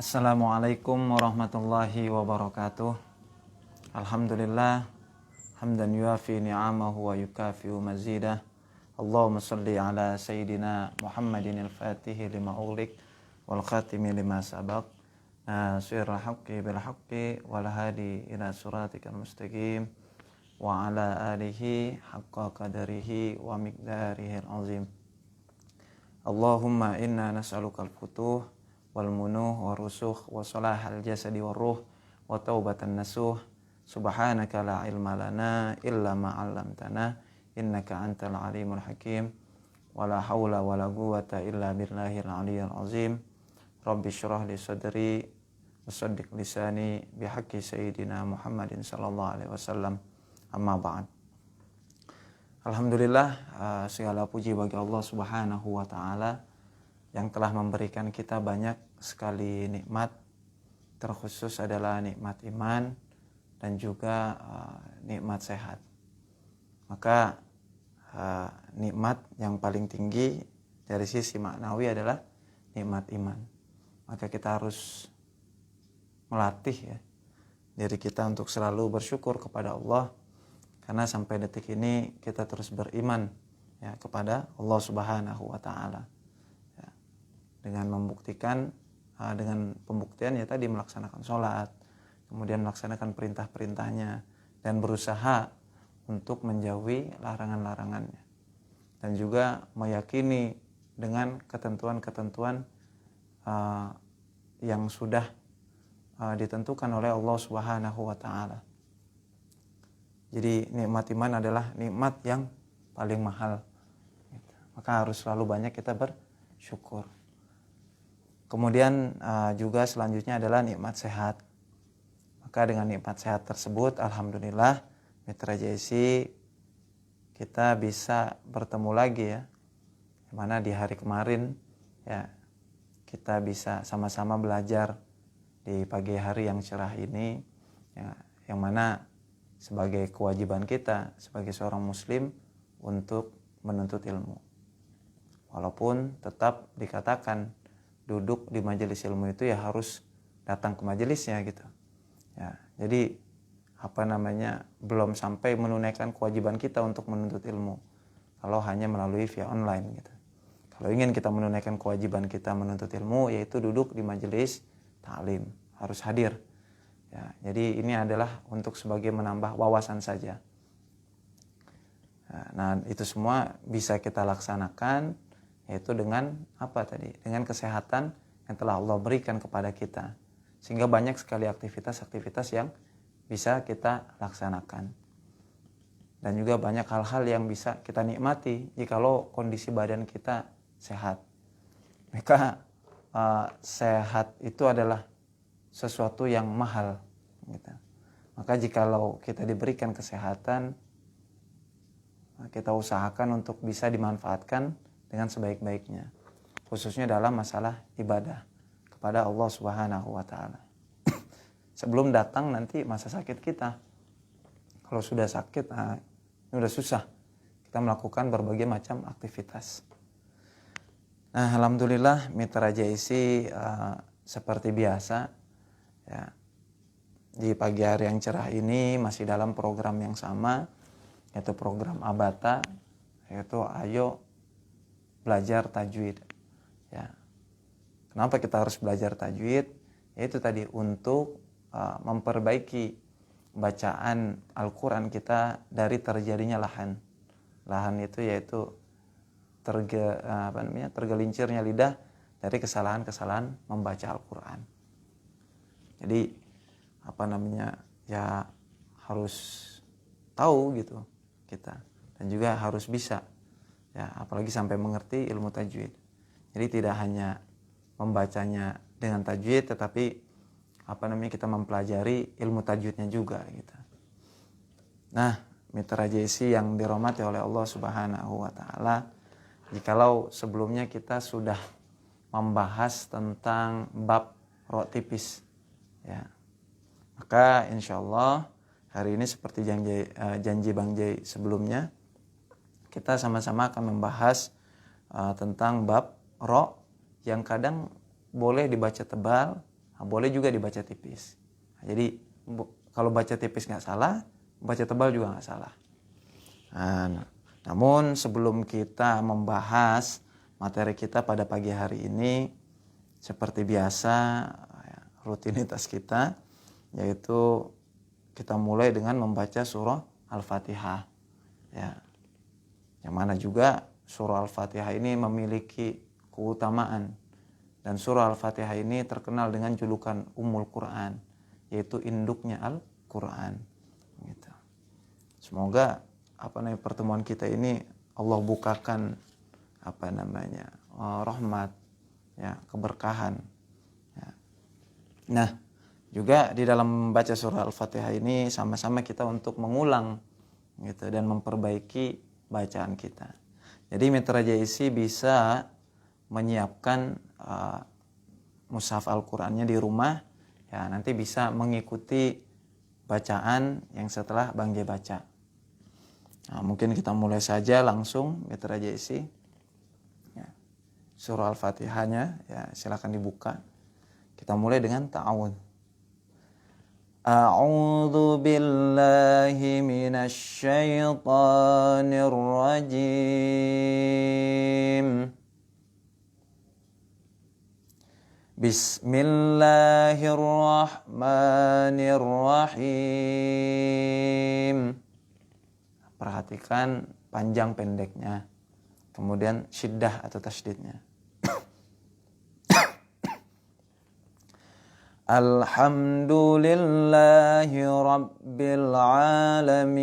Assalamualaikum warahmatullahi wabarakatuh. Alhamdulillah hamdan yuafi ni'amahu wa yukafi'u mazidah. Allahumma salli ala sayyidina Muhammadin al-Fatihi lima ughliq wal khatimi lima sabaq. Nasirul haqqi bil haqqi wal hadi ila siratikal mustaqim wa ala alihi haqqa qadarihi wa miqdarihil azim. Allahumma inna nas'aluka al-futuh wal munuh wa rusuh wa salahal jasadi wa ruh wa taubatan nasuh. Subhanaka la ilma lana illa ma 'allamtana innaka antal alimul hakim. Wa la haula wa la quwwata illa billahil aliyyil azim. Rabbi shrah li sadri wa saddiq lisani bihaqqi sayyidina Muhammadin sallallahu alaihi wasallam. Amma ba'd. Alhamdulillah, segala puji bagi Allah Subhanahu wa taala yang telah memberikan kita banyak sekali nikmat, terkhusus adalah nikmat iman dan juga nikmat sehat. Maka nikmat yang paling tinggi dari sisi maknawi adalah nikmat iman. Maka kita harus melatih diri kita untuk selalu bersyukur kepada Allah, karena sampai detik ini kita terus beriman kepada Allah Subhanahu wa taala. Dengan membuktikan dengan pembuktian tadi melaksanakan sholat, kemudian melaksanakan perintah-perintahnya dan berusaha untuk menjauhi larangan-larangannya, dan juga meyakini dengan ketentuan-ketentuan yang sudah ditentukan oleh Allah Subhanahu wa taala. Jadi nikmat iman adalah nikmat yang paling mahal. Maka harus selalu banyak kita bersyukur. Kemudian juga selanjutnya adalah nikmat sehat. Maka dengan nikmat sehat tersebut, alhamdulillah, Mitra JC kita bisa bertemu lagi Dimana di hari kemarin kita bisa sama-sama belajar di pagi hari yang cerah ini, yang mana sebagai kewajiban kita sebagai seorang muslim untuk menuntut ilmu. Walaupun tetap dikatakan duduk di majelis ilmu itu harus datang ke majelisnya gitu. Jadi belum sampai menunaikan kewajiban kita untuk menuntut ilmu kalau hanya melalui via online gitu. Kalau ingin kita menunaikan kewajiban kita menuntut ilmu, yaitu duduk di majelis ta'lim, harus hadir. Jadi ini adalah untuk sebagai menambah wawasan saja. Nah, itu semua bisa kita laksanakan yaitu dengan dengan kesehatan yang telah Allah berikan kepada kita, sehingga banyak sekali aktivitas-aktivitas yang bisa kita laksanakan, dan juga banyak hal-hal yang bisa kita nikmati jikalau kondisi badan kita sehat. Maka sehat itu adalah sesuatu yang mahal gitu. Maka jikalau kita diberikan kesehatan, kita usahakan untuk bisa dimanfaatkan dengan sebaik-baiknya, khususnya dalam masalah ibadah kepada Allah Subhanahu wa taala. Sebelum datang nanti masa sakit kita. Kalau sudah sakit, ini udah susah kita melakukan berbagai macam aktivitas. Nah, alhamdulillah Mitra JC seperti biasa di pagi hari yang cerah ini masih dalam program yang sama, yaitu program Abata, yaitu ayo belajar tajwid. Kenapa kita harus belajar tajwid? Yaitu tadi untuk memperbaiki bacaan Al-Quran kita dari terjadinya lahan. Lahan itu yaitu tergelincirnya lidah dari kesalahan-kesalahan membaca Al-Quran. Jadi harus tahu gitu kita, dan juga harus bisa apalagi sampai mengerti ilmu tajwid. Jadi tidak hanya membacanya dengan tajwid, tetapi kita mempelajari ilmu tajwidnya juga gitu. Nah, Mitra JC yang dirahmati oleh Allah Subhanahu wa taala, jikalau sebelumnya kita sudah membahas tentang bab ro tipis maka insyaallah hari ini seperti janji Bang Jai sebelumnya, kita sama-sama akan membahas tentang bab ro yang kadang boleh dibaca tebal boleh juga dibaca tipis. Jadi kalau baca tipis nggak salah, baca tebal juga nggak salah. Nah, namun sebelum kita membahas materi kita pada pagi hari ini, seperti biasa rutinitas kita, yaitu kita mulai dengan membaca surah Al-Fatihah. Ya, yang mana juga surah Al-Fatihah ini memiliki keutamaan. Dan surah Al-Fatihah ini terkenal dengan julukan Ummul Quran, yaitu induknya Al-Quran. Gitu. Semoga pertemuan kita ini Allah bukakan rahmat, ya, keberkahan. Ya. Nah, juga di dalam membaca surah Al-Fatihah ini sama-sama kita untuk mengulang gitu dan memperbaiki bacaan kita. Jadi Mitra JIC bisa menyiapkan mushaf Al-Qur'annya di rumah, ya nanti bisa mengikuti bacaan yang setelah Bang J baca. Nah, mungkin kita mulai saja langsung Mitra JIC. Ya. Surah Al-Fatihahnya ya silakan dibuka. Kita mulai dengan ta'awudz. A'udzu billahi minasy syaithanir rajim. Bismillahirrahmanirrahim. Perhatikan panjang pendeknya. Kemudian syiddah atau tasydidnya. Alhamdulillahi rabbil alamin.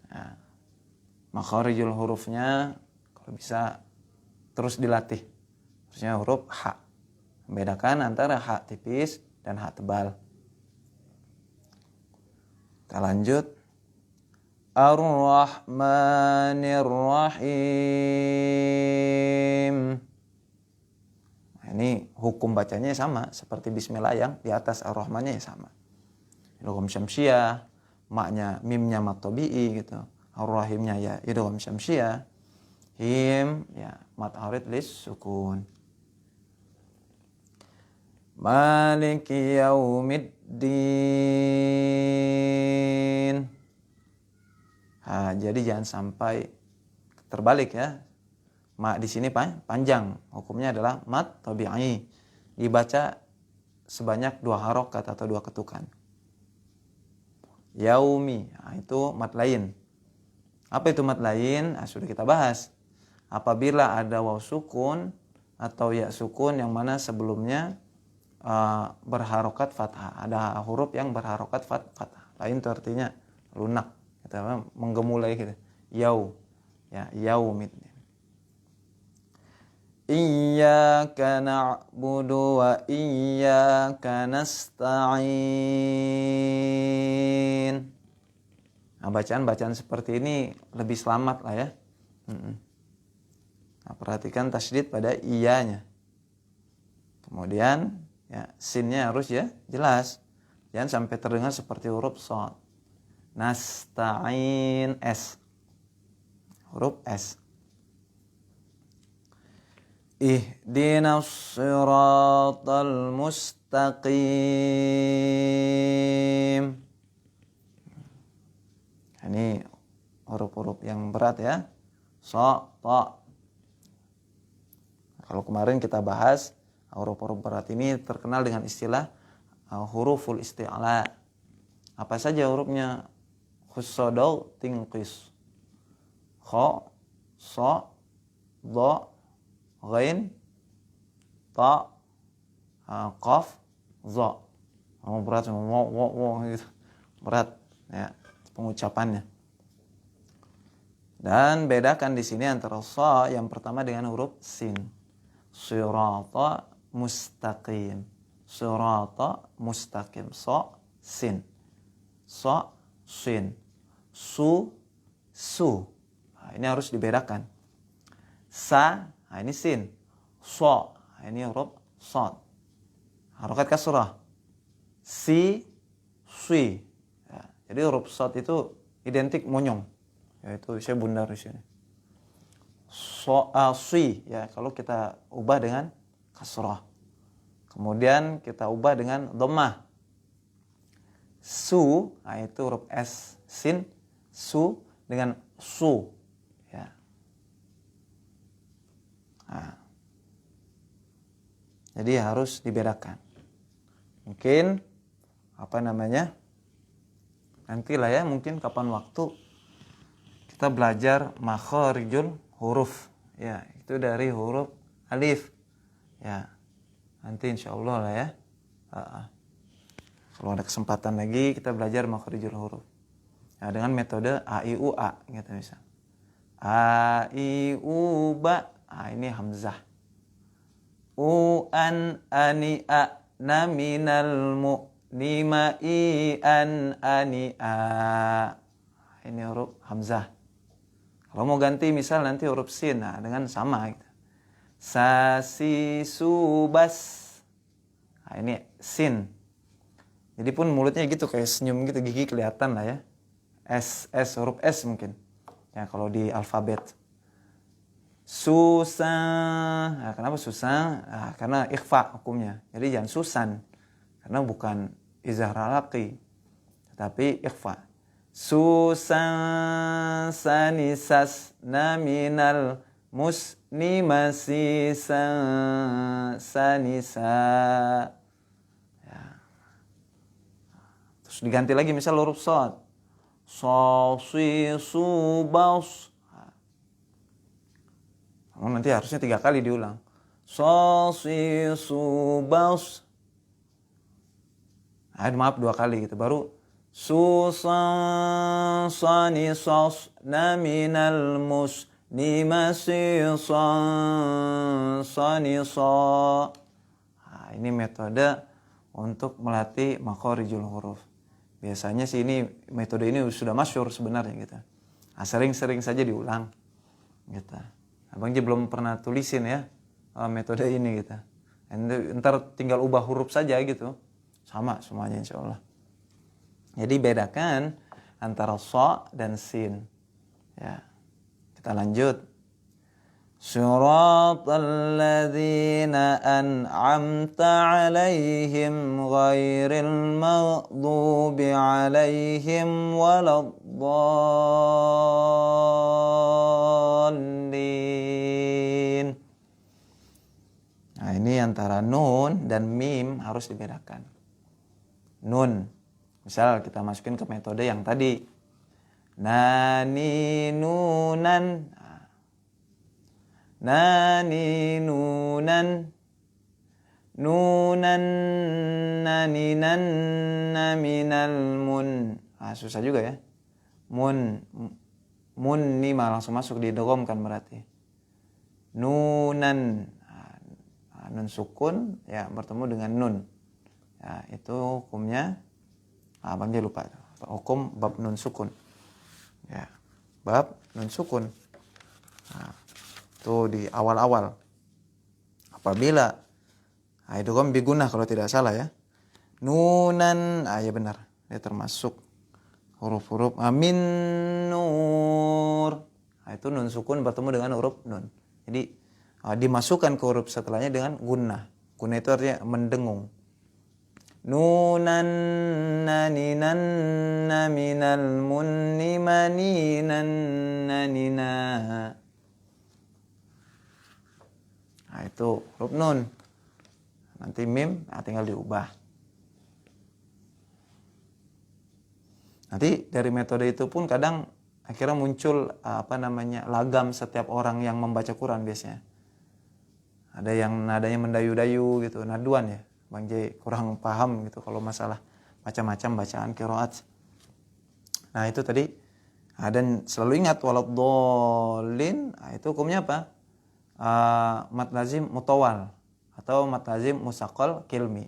Nah, makharijul hurufnya kalau bisa terus dilatih. Terusnya huruf H. Membedakan antara H tipis dan H tebal. Kita lanjut. Ar-Rahmanir-Rahim. Nah, ini hukum bacanya sama seperti bismillah yang di atas. Ar-Rahmannya ya sama. Idgham syamsiyah, maknya mimnya mat tabi'i gitu. Ar-Rahimnya ya idgham syamsiyah. Him ya mat arid lis sukun. Maliki yaumiddin. Nah, jadi jangan sampai terbalik ya. Ma di sini panjang. Hukumnya adalah mat tabi'i. Dibaca sebanyak 2 harokat atau 2 ketukan. Yaumi, nah, itu mat lain. Apa itu mat lain? Nah, sudah kita bahas. Apabila ada waw sukun atau ya sukun yang mana sebelumnya berharokat fathah, ada huruf yang berharokat fathah. Lain itu artinya lunak, kita menggemulai gitu. Yau, ya yaumid. Iyyaka na'budu wa iyyaka nasta'in. Nah, bacaan-bacaan seperti ini lebih selamat lah ya. Nah, perhatikan tasydid pada iyanya. Kemudian ya sinnya harus ya jelas. Jangan sampai terdengar seperti huruf shad. Nasta'in S. Huruf S. Ihdinas siratal mustaqim. Ini huruf-huruf yang berat ya. So, to. Kalau kemarin kita bahas huruf-huruf berat ini terkenal dengan istilah huruful isti'la. Apa saja hurufnya? Khussodau tingqis. Kho, so, do, ghain, ta, qaf, zo. Berat semua, wo gitu. Berat ya pengucapannya. Dan bedakan di sini antara sa yang pertama dengan huruf sin. Sirata mustaqim. Sirata mustaqim. So, sin. So, sin. Su, su. Nah, ini harus dibedakan. Sa, nah ini sin. So, nah ini huruf sod. Harokat kasrah. Si, sui. Ya, jadi huruf sod itu identik monyong. Yaitu saya bundar di sini. si ya, kalau kita ubah dengan kasrah. Kemudian kita ubah dengan dhammah. Su, nah itu huruf S sin, su dengan su ya. Nah, jadi harus dibedakan. Mungkin apa namanya? Nantilah ya, mungkin kapan waktu kita belajar makharijul huruf ya, itu dari huruf alif ya. Nanti insyaallah lah ya. Kalau ada kesempatan lagi kita belajar makharijul huruf ya, dengan metode a i u a gitu misal. A i u ba, ini hamzah. U an ani a na minal mu nima i an ani a, ini huruf hamzah. Kalau mau ganti misal nanti huruf sin, nah dengan sama gitu. Sa si su bas, nah ini sin. Jadi pun mulutnya gitu kayak senyum gitu, gigi kelihatan lah ya. S huruf S mungkin ya kalau di alfabet. Susah, nah, kenapa susah? Nah, karena ikhfa hukumnya. Jadi jangan susan, karena bukan izhar laqi, tetapi ikhfa. Susan sanisas naminal musni masih sanisa ya. Terus diganti lagi misal huruf shad, si su baus, nanti harusnya 3 kali diulang. Si su baus, maaf 2 kali gitu, baru susan sani sos naminal mus nimasi sani so. Nah, ini metode untuk melatih makharijul huruf. Biasanya sih ini metode ini sudah masyhur sebenarnya gitu. Nah, sering-sering saja diulang gitu. Abang Ji belum pernah tulisin ya metode ini gitu. Ntar tinggal ubah huruf saja gitu. Sama semuanya insyaallah. Jadi bedakan antara sha dan sin. Ya. Kita lanjut. Siratal ladzina an'amta 'alaihim ghairil maghdubi 'alaihim waladdallin. Nah, ini antara nun dan mim harus dibedakan. Nun, misal kita masukin ke metode yang tadi. Nani nunan, nani nunan, nunan nani nanna minal mun. Susah juga ya. Mun ni malah langsung masuk di idgham kan berarti. Nunan, nun sukun ya bertemu dengan nun. Ya, itu hukumnya Abang dia lupa. Hukum bab nun sukun. Ya, bab nun sukun. Nah, itu di awal-awal. Apabila idgham bigunah kalau tidak salah ya. Nunan, ya benar. Dia termasuk huruf-huruf min nur. Nah, itu nun sukun bertemu dengan huruf nun. Jadi dimasukkan ke huruf setelahnya dengan gunnah. Gunnah itu artinya mendengung. Nunan naninan minal munni maninan nanina. Nah, itu huruf nun. Nanti mim tinggal diubah. Nanti dari metode itu pun kadang akhirnya muncul lagam setiap orang yang membaca Quran biasanya. Ada yang nadanya mendayu-dayu gitu, naduan ya. Bang J kurang paham gitu kalau masalah macam-macam bacaan qiraat. Nah, itu tadi. Dan selalu ingat waladdallin, itu hukumnya apa? Mad lazim mutawal atau mad lazim musaqqal kilmi.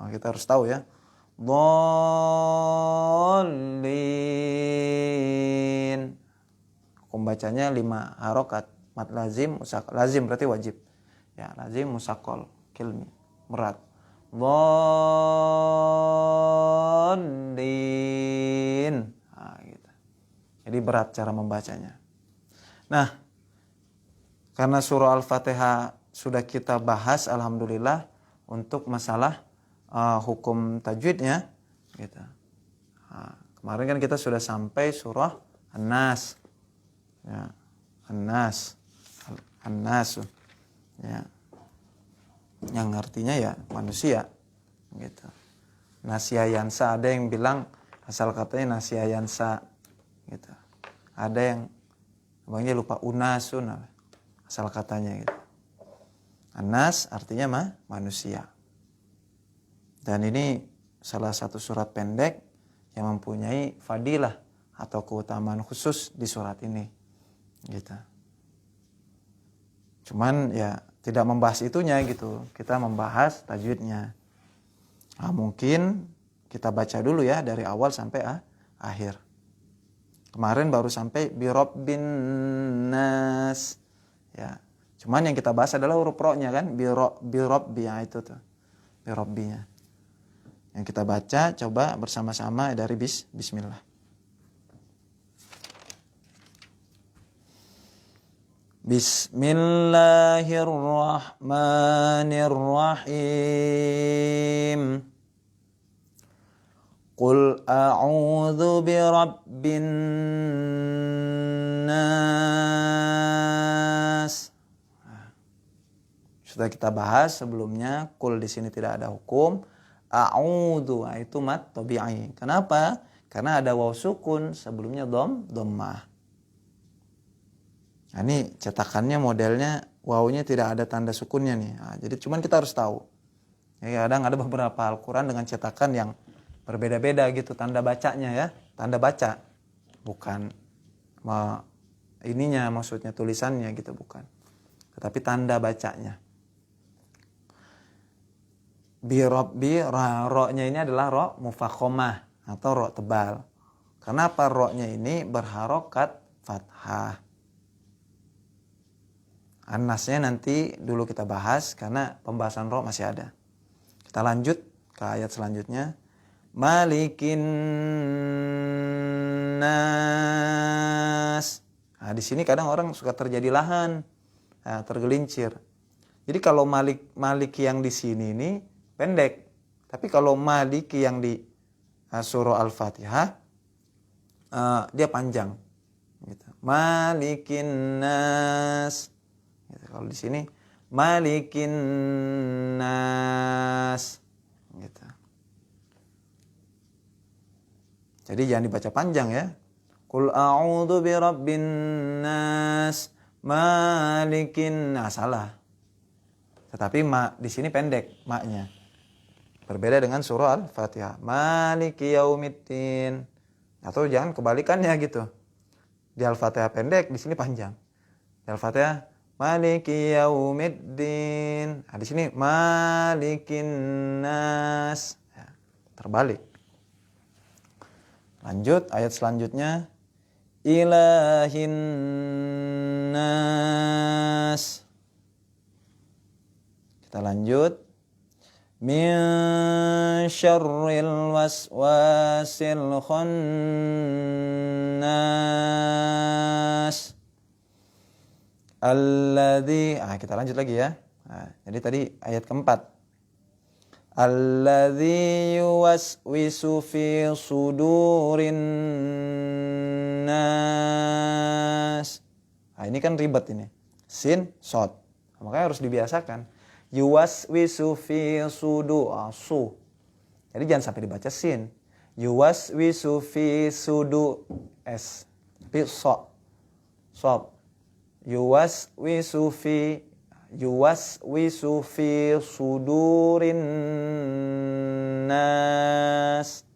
Kita harus tahu ya. Dhallin. Hukum bacanya 5 harokat. Mad lazim musaqqal. Lazim berarti wajib. Ya, lazim musaqqal kilmi. Berat. Dhallin. Gitu. Jadi berat cara membacanya. Nah, karena surah Al-Fatihah sudah kita bahas, alhamdulillah, untuk masalah hukum tajwidnya gitu. Kemarin kan kita sudah sampai surah An-Nas ya, An-Nas ya, yang artinya ya manusia gitu. Nasya yansa, ada yang bilang asal katanya nasya yansa gitu. Ada yang abangnya lupa unasun asal katanya gitu. An-Nas artinya manusia. Dan ini salah satu surat pendek yang mempunyai fadilah atau keutamaan khusus di surat ini gitu. Cuman ya tidak membahas itunya gitu. Kita membahas tajwidnya. Mungkin kita baca dulu ya dari awal sampai akhir. Kemarin baru sampai birabbin nas ya. Cuman yang kita bahas adalah huruf ro-nya kan, birabbi ya, itu tuh. Birabbinya. Yang kita baca coba bersama-sama dari bismillah. Bismillahirrahmanirrahim. Qul a'udzu birabbin nas. Sudah kita bahas sebelumnya, qul di sini tidak ada hukum. A'udzu itu mat tabi'i. Kenapa? Karena ada waw sukun, sebelumnya dhammah. Nah, ini cetakannya modelnya wawnya tidak ada tanda sukunnya nih. Jadi cuman kita harus tahu. Ya, kadang ada beberapa Al-Qur'an dengan cetakan yang berbeda-beda gitu tanda bacanya ya, tanda baca, bukan ininya maksudnya tulisannya gitu, bukan, tetapi tanda bacanya. Birabbi, ro-nya ini adalah ro mufakhamah atau ro tebal. Kenapa ro-nya ini berharokat fathah? An-Nasnya nanti dulu kita bahas karena pembahasan ro masih ada. Kita lanjut ke ayat selanjutnya. Malikin nas. Nah, di sini kadang orang suka terjadi lahan, tergelincir. Jadi kalau malik yang di sini ini pendek, tapi kalau malik yang di surah Al-Fatihah dia panjang. Gitu. Malikin nas. Gitu. Kalau di sini malikin nas. Gitu. Jadi jangan dibaca panjang ya. Qul a'udzu birabbin nas, malikin nas, salah. Tetapi di sini pendek maknya. Berbeda dengan surah Al-Fatihah. Maliki yaumiddin. Atau jangan kebalikannya gitu. Di Al-Fatihah pendek, di sini panjang. Di Al-Fatihah maliki yaumiddin. Di sini malikin nas. Ya, terbalik. Lanjut ayat selanjutnya, ilahin nas. Kita lanjut, min syarril waswasil khannas alladzi. Kita lanjut lagi ya. Jadi tadi ayat keempat, alladzi yuwaswisu fi sudurin nas. Ini kan ribet ini. Sin, shod. Makanya harus dibiasakan. Yuwaswisu fi sudu, su. Jadi jangan sampai dibaca sin. Yuwaswisu fi sudu, s. Tapi so. Yuwaswisu fi sudurin nas.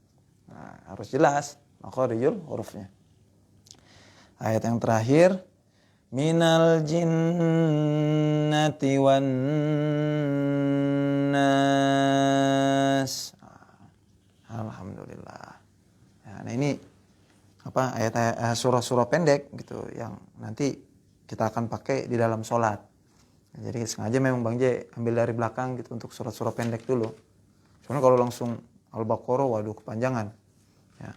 Harus jelas makharijul hurufnya. Ayat yang terakhir, minal jinnati wan nas. Alhamdulillah. Nah ini ayat surah-surah pendek gitu yang nanti kita akan pakai di dalam sholat. Jadi sengaja memang Bang J ambil dari belakang gitu untuk surat-surat pendek dulu. Soalnya kalau langsung Al-Baqarah, waduh kepanjangan. Ya.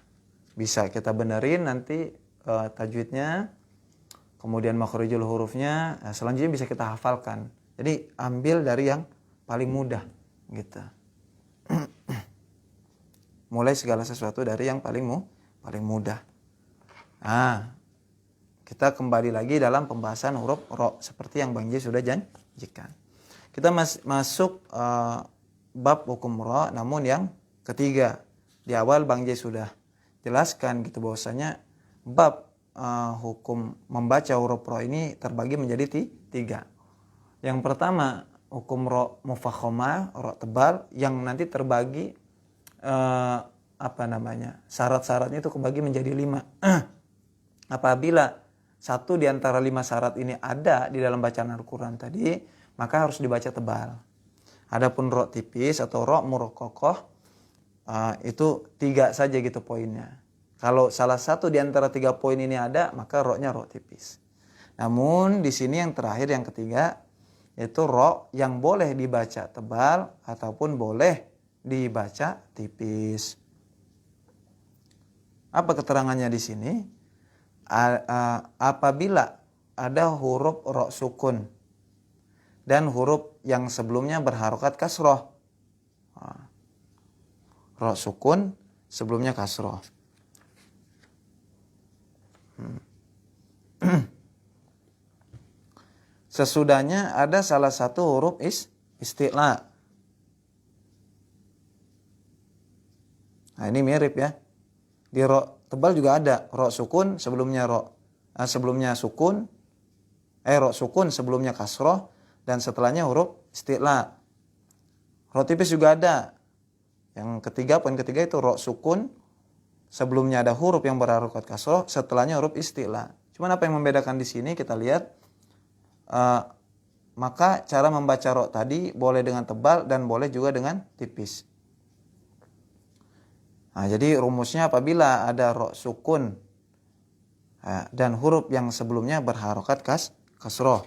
Bisa kita benerin nanti tajwidnya kemudian makhrijul hurufnya, selanjutnya bisa kita hafalkan. Jadi ambil dari yang paling mudah gitu. Mulai segala sesuatu dari yang paling mudah. Nah, kita kembali lagi dalam pembahasan huruf ro seperti yang Bang J sudah janjikan. Kita masuk bab hukum ro, namun yang ketiga. Di awal Bang J sudah jelaskan gitu bahwasanya bab hukum membaca huruf ro ini terbagi menjadi tiga. Yang pertama hukum ro mufakhamah, ro tebal, yang nanti terbagi syarat-syaratnya itu kebagi menjadi 5. Apabila satu di antara 5 syarat ini ada di dalam bacaan Al-Quran tadi, maka harus dibaca tebal. Adapun ro tipis atau ro muraqqaqah, itu 3 saja gitu poinnya. Kalau salah satu di antara 3 poin ini ada, maka ro-nya ro tipis. Namun di sini yang terakhir, yang ketiga, yaitu ro yang boleh dibaca tebal ataupun boleh dibaca tipis. Apa keterangannya di sini? Apabila ada huruf ro sukun dan huruf yang sebelumnya berharokat kasroh. Ro sukun sebelumnya kasroh. Sesudahnya ada salah satu huruf isti'la. Nah ini mirip ya. Di ro tebal juga ada ro sukun sebelumnya sebelumnya sukun, ro sukun sebelumnya kasroh, dan setelahnya huruf isti'la. Ro tipis juga ada. Yang ketiga, poin ketiga itu ro sukun sebelumnya ada huruf yang berharokat kasroh, setelahnya huruf isti'la. Cuman apa yang membedakan di sini kita lihat, maka cara membaca ro tadi boleh dengan tebal dan boleh juga dengan tipis. Nah, jadi rumusnya apabila ada ro sukun dan huruf yang sebelumnya berharokat kasroh.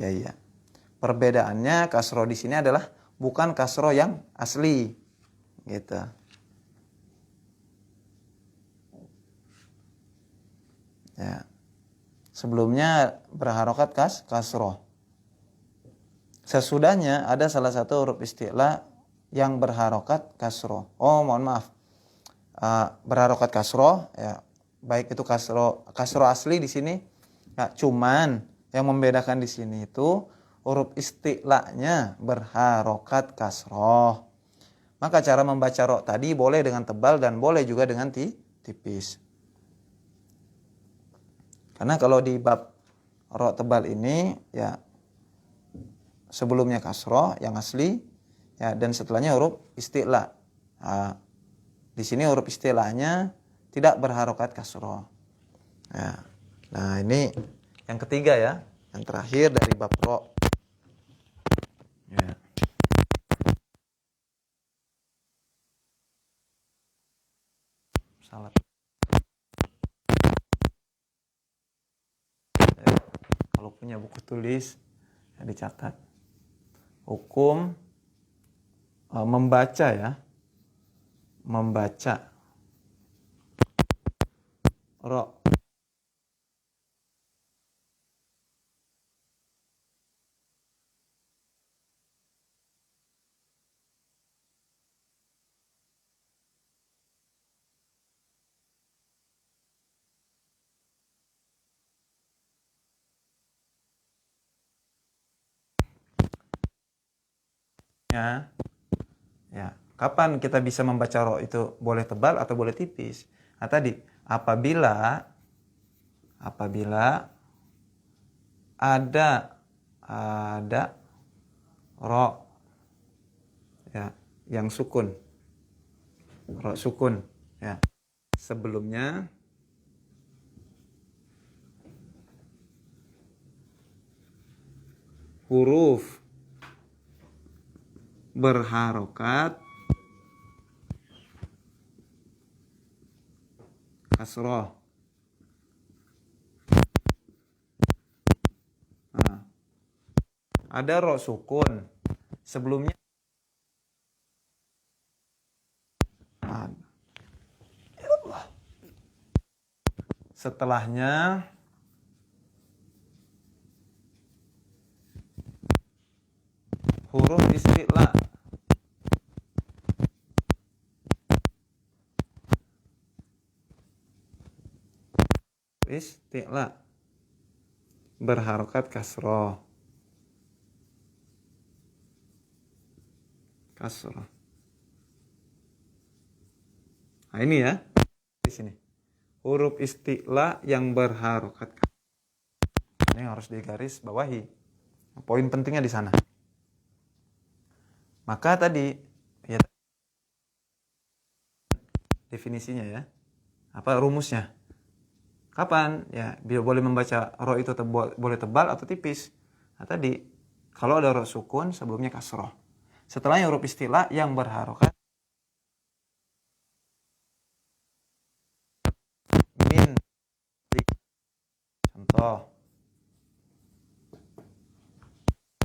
Ya. Perbedaannya kasroh di sini adalah bukan kasroh yang asli, gitu. Ya. Sebelumnya berharokat kasroh. Sesudahnya ada salah satu huruf isti'la yang berharokat kasroh. Oh, mohon maaf. Berharokat kasroh, ya. Baik itu kasroh asli di sini. Ya, cuman yang membedakan di sini itu huruf isti'lanya berharokat kasroh. Maka cara membaca ro tadi boleh dengan tebal dan boleh juga dengan tipis. Karena kalau di bab ro tebal ini ya sebelumnya kasroh yang asli ya, dan setelahnya huruf isti'la. Nah, di sini huruf isti'lanya tidak berharokat kasroh. Ya. Nah ini yang ketiga ya, yang terakhir dari bab ro. Ya. Salat. Ya. Kalau punya buku tulis ya dicatat. Hukum membaca ya, membaca ro. Ya, kapan kita bisa membaca ro itu boleh tebal atau boleh tipis? Nah tadi apabila ada ro ya yang sukun, ro sukun ya, sebelumnya huruf berharokat kasroh. Nah, ada ro sukun sebelumnya setelahnya huruf isti'la. Isti'la berharokat kasroh. Kasroh. Nah ini ya, di sini. Huruf isti'la yang berharokat. Ini harus digaris bawahi. Poin pentingnya di sana. Maka tadi ya definisinya ya. Apa rumusnya? Kapan ya biar boleh membaca ro itu boleh tebal atau tipis. Nah tadi kalau ada ro sukun sebelumnya kasroh. Setelahnya huruf isti'la yang berharokat min. Contoh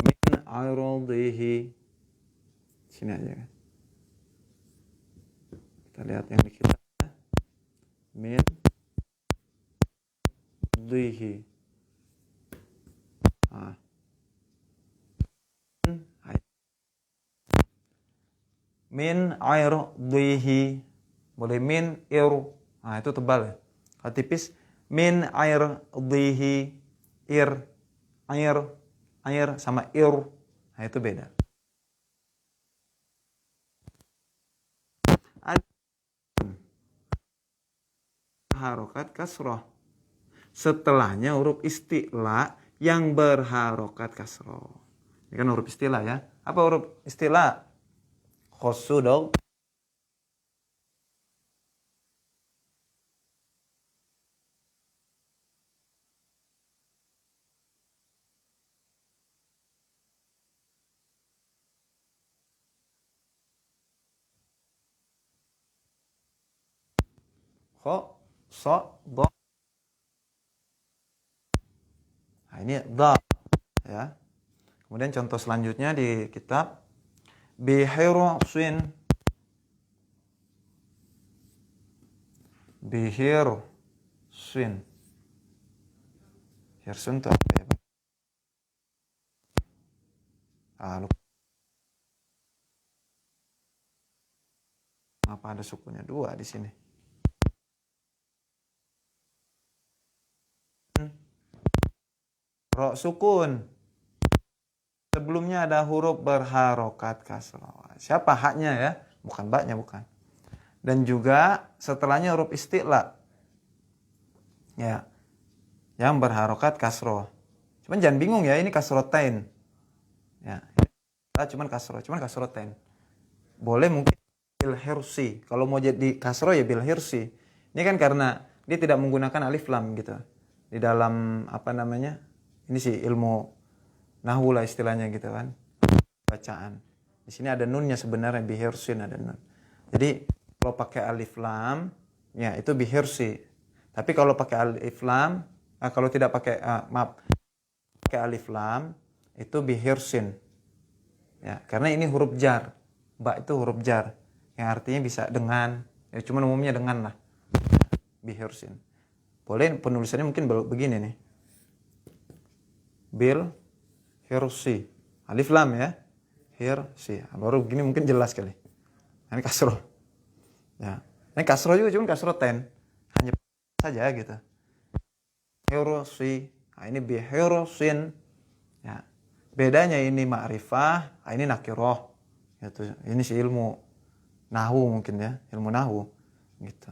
min airadihi. Sini aja kan. Kita lihat yang di kita. Min dihi. Min airadihi. Boleh min ir. Nah itu tebal ya. Kalau tipis min airadihi. Air sama ir. Nah itu beda. Harokat kasroh. Setelahnya huruf isti'la yang berharokat kasroh. Ini kan huruf isti'la ya. Apa huruf isti'la? Khosu dong. Kho, so, do. Nah ini da ya. Kemudian contoh selanjutnya di kitab bihirsin. Bihirsin. Hirsun itu apa ya, Pak? Lupa. Apa ada sukunya dua di sini? Ro sukun. Sebelumnya ada huruf berharokat kasroh. Siapa haknya ya? Bukan baknya, bukan. Dan juga setelahnya huruf isti'la. Ya. Yang berharokat kasroh. Cuman jangan bingung ya, ini kasrotain. Ya. Cuman kasrotain. Boleh mungkin bil hirsi. Kalau mau jadi kasroh ya bil hirsi. Ini kan karena dia tidak menggunakan alif lam gitu. Di dalam apa namanya? Ini sih ilmu nahwu lah istilahnya gitu kan. Bacaan. Di sini ada nunnya sebenarnya, bihirsin ada nun. Jadi kalau pakai alif lam ya itu bihirsi. Tapi kalau pakai alif lam kalau tidak pakai pakai alif lam itu bihirsin. Ya, karena ini huruf jar. Ba itu huruf jar yang artinya bisa dengan, ya cuman umumnya dengan lah. Bihirsin. Boleh penulisannya mungkin begini nih. Bil hirsi. Alif lam ya. Hirsi. Baru begini mungkin jelas kali. Ini kasroh. Ya. Ini kasroh juga cuman kasroh ten. Hanya saja gitu. Hirsi. Nah, ini bihirsin. Ya. Bedanya ini ma'rifah, ini nakiroh. Gitu. Ini sih ilmu nahwu mungkin ya, ilmu nahwu gitu.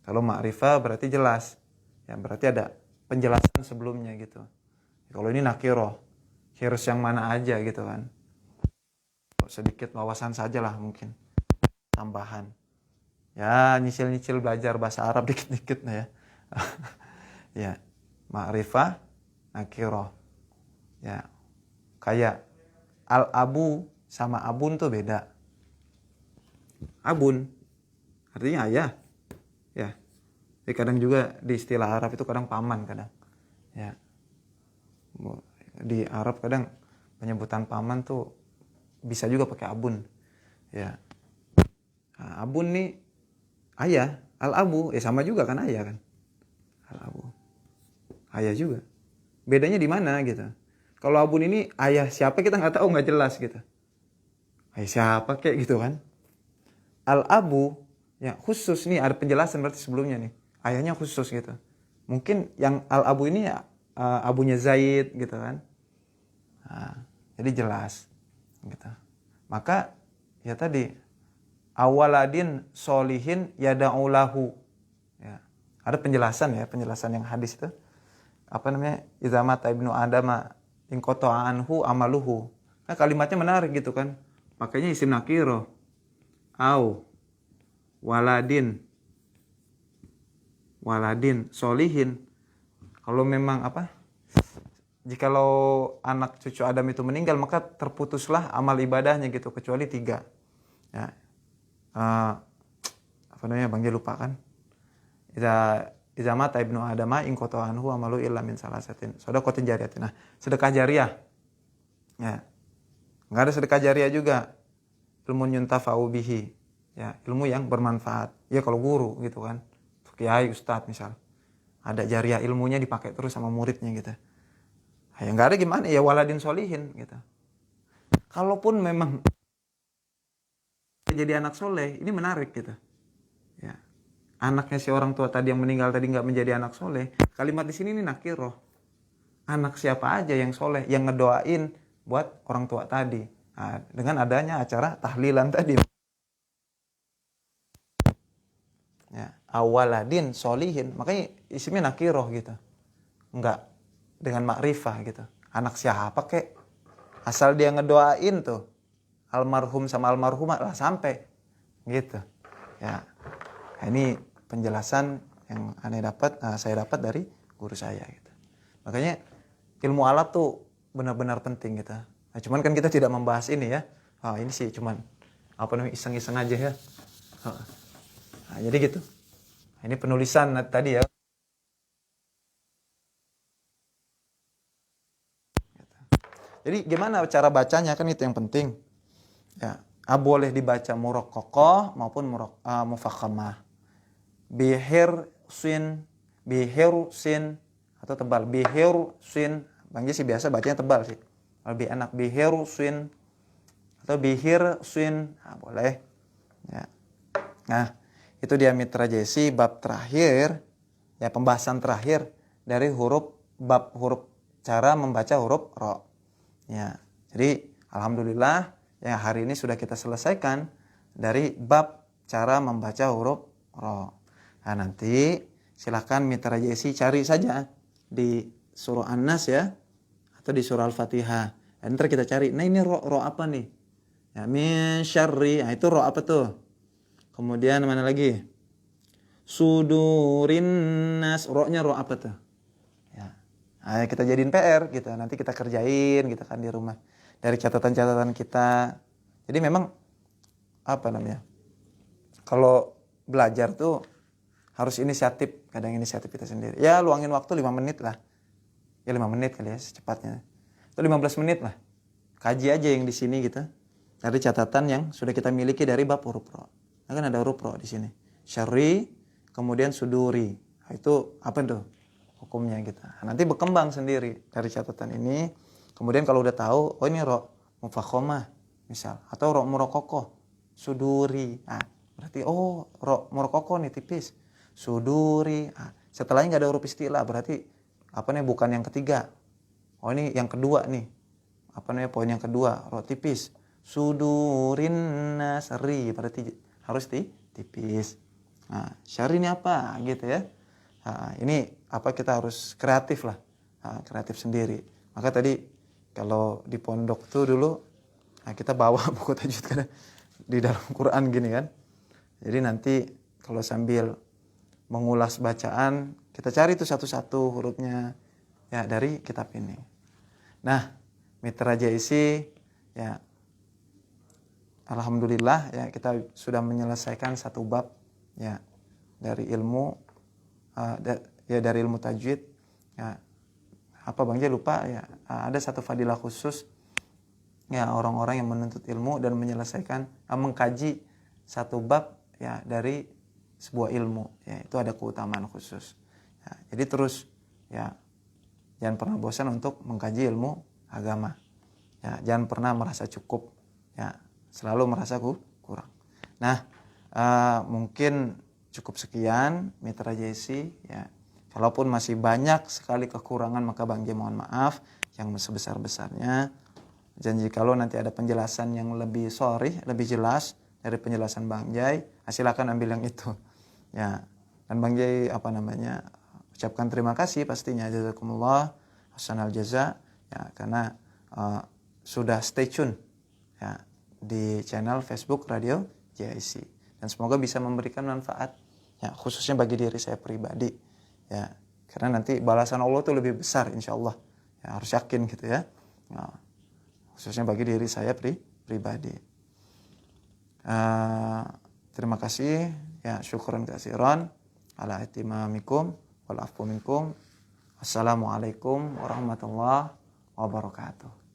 Kalau ma'rifah berarti jelas. Ya, berarti ada penjelasan sebelumnya gitu. Kalau ini nakiroh, hirs yang mana aja gitu kan. Sedikit wawasan saja lah mungkin. Tambahan. Ya, nyicil-nyicil belajar bahasa Arab dikit-dikit ya. Ya, ma'rifah, nakiroh. Ya, kayak al-abu sama abun tuh beda. Abun artinya ayah. Ya. Jadi kadang juga di istilah Arab itu kadang paman kadang. Ya. Di Arab kadang penyebutan paman tuh bisa juga pakai abun. Ya. Nah, abun nih ayah, al-abu sama juga kan ayah kan. Al-abu. ayah juga. Bedanya di mana gitu. Kalau abun ini ayah siapa kita nggak tahu, nggak jelas gitu. Ayah siapa kayak gitu kan. Al-abu ya khusus nih, ada penjelasan berarti sebelumnya nih. Ayahnya khusus gitu. Mungkin yang al-abu ini ya abunya Zaid gitu kan. Nah, jadi jelas gitu. Maka ya tadi awaladin solihin yada'ulahu. Ya. Ada penjelasan ya, penjelasan yang hadis itu. Apa namanya? Idza mata ibnu adama in qata'a anhu amaluhu. Nah, kalimatnya menarik gitu kan. Makanya isim nakiro. Au waladin solihin. Kalau memang apa? Jikalau anak cucu Adam itu meninggal, maka terputuslah amal ibadahnya gitu, kecuali 3. Ya. Apa namanya? Bang, lupa kan? Idza mata ibnu adama in qata'a anhu amalu illa min salasatin. Shadaqatin jariyatin. Nah, sedekah jariah. Ya. Enggak ada sedekah jariah juga. Ilmu yuntafa'u bihi. Ya, ilmu yang bermanfaat. Ya kalau guru gitu kan. Kiai, ustadz misal. Ada jariah ilmunya dipakai terus sama muridnya gitu. Ya enggak ada gimana ya, waladin solihin gitu. Kalaupun memang jadi anak soleh, ini menarik gitu. Ya. Anaknya si orang tua tadi yang meninggal tadi nggak menjadi anak soleh, kalimat di sini ini nakiroh. Anak siapa aja yang soleh, yang ngedoain buat orang tua tadi. Nah, dengan adanya acara tahlilan tadi. Ya, awaladin solihin, makanya isimnya nakiroh gitu. Enggak dengan makrifah gitu. Anak siapa kek? Asal dia ngedoain tuh almarhum sama almarhumah lah sampai gitu. Ya. Nah, ini penjelasan yang saya dapat dari guru saya gitu. Makanya ilmu alat tuh benar-benar penting gitu. Nah, cuman kan kita tidak membahas ini ya. Ini sih cuman apa namanya iseng-iseng aja ya. Nah, jadi gitu. Nah, ini penulisan tadi ya. Jadi gimana cara bacanya, kan itu yang penting. Ya, boleh dibaca muraqqaqah maupun mufakhamah. Bihir sin atau tebal. Bihir sin. Bang sih biasa bacanya tebal sih. Lebih enak bihir sin atau bihir sin. Nah, boleh. Ya. Nah, itu dia Mitra Jesi bab terakhir, ya pembahasan terakhir dari bab huruf cara membaca huruf ro. Ya, jadi alhamdulillah ya hari ini sudah kita selesaikan dari bab cara membaca huruf ro. Nah, nanti silakan Mitra Jesi cari saja di surah An-Nas ya atau di surah Al-Fatihah. Dan ntar kita cari. Nah, ini ro apa nih? Ya, min syarri. Nah, itu ro apa tuh? Kemudian mana lagi? Sudurin nas. Ro-nya ro apa tuh? Ya. Nah, kita jadiin PR gitu. Nanti kita kerjain gitu kan di rumah. Dari catatan-catatan kita. Jadi memang apa namanya? Kalau belajar tuh harus inisiatif. Kadang inisiatif kita sendiri. Ya luangin waktu 5 menit lah. Ya 5 menit kali ya secepatnya. Atau 15 menit lah. Kaji aja yang di sini gitu. Dari catatan yang sudah kita miliki dari bab huruf ro. Nah, kan ada huruf ro di sini. Syarri, kemudian suduri. Nah, itu apa tuh hukumnya gitu. Nah, nanti berkembang sendiri dari catatan ini. Kemudian kalau udah tahu, oh ini ro mufakhamah misal, atau ro muraqqaqah, suduri. Nah, berarti oh ro muraqqaqah nih tipis. Suduri. Nah, setelahnya nggak ada huruf istilah, berarti apa nih bukan yang ketiga. Oh ini yang kedua nih. Apa namanya poin yang kedua, ro tipis. Sudurin nasri, berarti harus tipis. Nah, syari ini apa gitu ya. Nah, ini apa kita harus kreatif lah. Nah, kreatif sendiri. Maka tadi kalau di pondok tuh dulu kita bawa buku tajwid kan di dalam Quran gini kan. Jadi nanti kalau sambil mengulas bacaan, kita cari tuh satu-satu hurufnya ya dari kitab ini. Nah, Mitra Jaisi ya alhamdulillah ya kita sudah menyelesaikan satu bab ya dari ilmu dari ilmu tajwid ya. Apa Bang Jai lupa ya, ada satu fadilah khusus ya orang-orang yang menuntut ilmu dan menyelesaikan mengkaji satu bab ya dari sebuah ilmu ya, itu ada keutamaan khusus ya. Jadi terus ya jangan pernah bosan untuk mengkaji ilmu agama. Ya, jangan pernah merasa cukup. Ya, selalu merasa kurang. Nah, mungkin cukup sekian Mitra JC. Ya, kalaupun masih banyak sekali kekurangan maka Bang Jai mohon maaf yang sebesar-besarnya. Dan jikalau nanti ada penjelasan yang lebih sharih, lebih jelas dari penjelasan Bang Jai, silakan ambil yang itu. Ya, dan Bang Jai ucapkan terima kasih pastinya, jazakumullah hasanal jaza, ya, karena sudah stay tune ya di channel Facebook Radio JIC, dan semoga bisa memberikan manfaat ya, khususnya bagi diri saya pribadi ya, karena nanti balasan Allah itu lebih besar insyaallah ya, harus yakin gitu ya, khususnya bagi diri saya pribadi. Terima kasih ya, syukran katsiran ala itimamikum wal afu minkum. Assalamualaikum warahmatullahi wabarakatuh.